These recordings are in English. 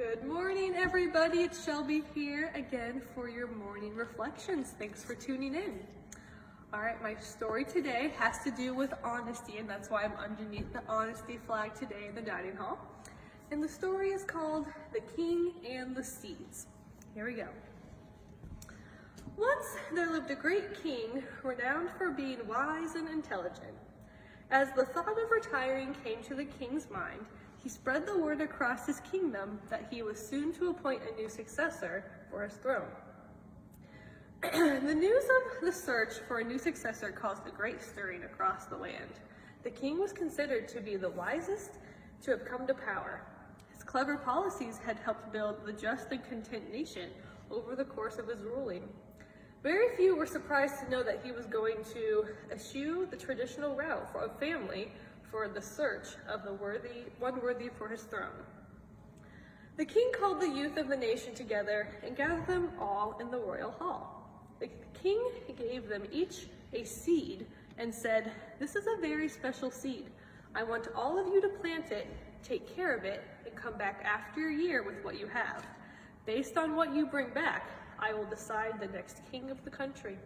Good morning, everybody. It's Shelby here again for your morning reflections. Thanks for tuning in. All right, my story today has to do with honesty, and that's why I'm underneath the honesty flag today in the dining hall. And the story is called The King and the Seeds. Here we go. Once there lived a great king, renowned for being wise and intelligent. As the thought of retiring came to the king's mind, he spread the word across his kingdom that he was soon to appoint a new successor for his throne. The news of the search for a new successor caused a great stirring across the land. The king was considered to be the wisest to have come to power. His clever policies had helped build the just and content nation over the course of his ruling. Very few were surprised to know that he was going to eschew the traditional route for a family for the search of the one worthy for his throne. The king called the youth of the nation together and gathered them all in the royal hall. The king gave them each a seed and said, "This is a very special seed. I want all of you to plant it, take care of it, and come back after a year with what you have. Based on what you bring back, I will decide the next king of the country."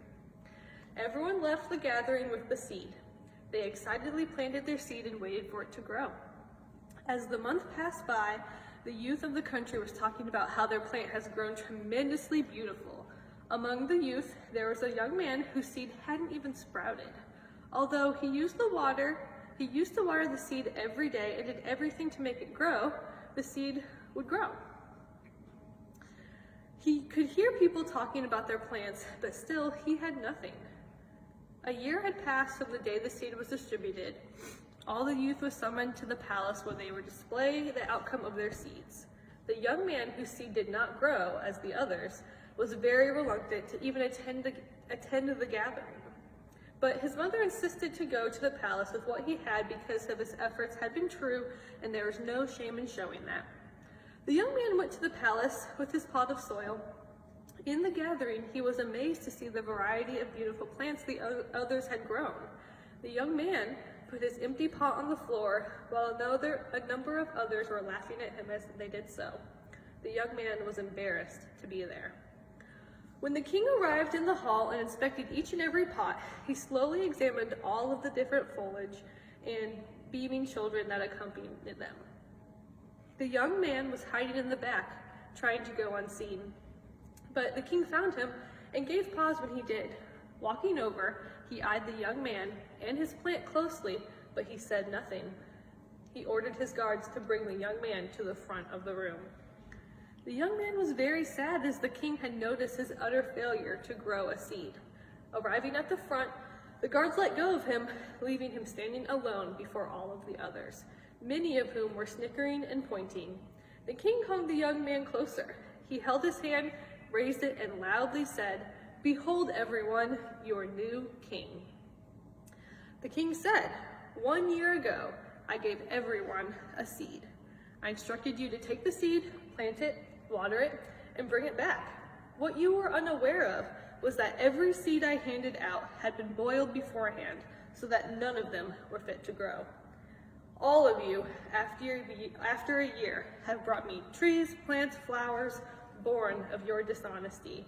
Everyone left the gathering with the seed. They excitedly planted their seed and waited for it to grow. As the month passed by, the youth of the country was talking about how their plant has grown tremendously beautiful. Among the youth, there was a young man whose seed hadn't even sprouted. Although he used to water the seed every day and did everything to make it grow, the seed would grow. He could hear people talking about their plants, but still he had nothing. A year had passed from the day the seed was distributed. All the youth was summoned to the palace where they were displaying the outcome of their seeds. The young man whose seed did not grow as the others was very reluctant to even attend the gathering. But his mother insisted to go to the palace with what he had because of his efforts had been true, and there was no shame in showing that. The young man went to the palace with his pot of soil. In the gathering, he was amazed to see the variety of beautiful plants the others had grown. The young man put his empty pot on the floor, while a number of others were laughing at him as they did so. The young man was embarrassed to be there. When the king arrived in the hall and inspected each and every pot, he slowly examined all of the different foliage and beaming children that accompanied them. The young man was hiding in the back, trying to go unseen. But the king found him and gave pause when he did. Walking over, he eyed the young man and his plant closely, but he said nothing. He ordered his guards to bring the young man to the front of the room. The young man was very sad as the king had noticed his utter failure to grow a seed. Arriving at the front, the guards let go of him, leaving him standing alone before all of the others, many of whom were snickering and pointing. The king hugged the young man closer. He held his hand, raised it, and loudly said, "Behold, everyone, your new king." The king said, "1 year ago, I gave everyone a seed. I instructed you to take the seed, plant it, water it, and bring it back. What you were unaware of was that every seed I handed out had been boiled beforehand, so that none of them were fit to grow. All of you, after a year, have brought me trees, plants, flowers, born of your dishonesty.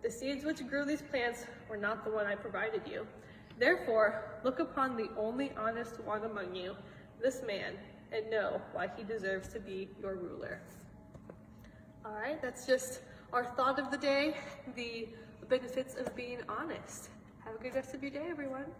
The seeds which grew these plants were not the one I provided you. Therefore, look upon the only honest one among you, this man, and know why he deserves to be your ruler." All right, that's just our thought of the day, the benefits of being honest. Have a good rest of your day, everyone.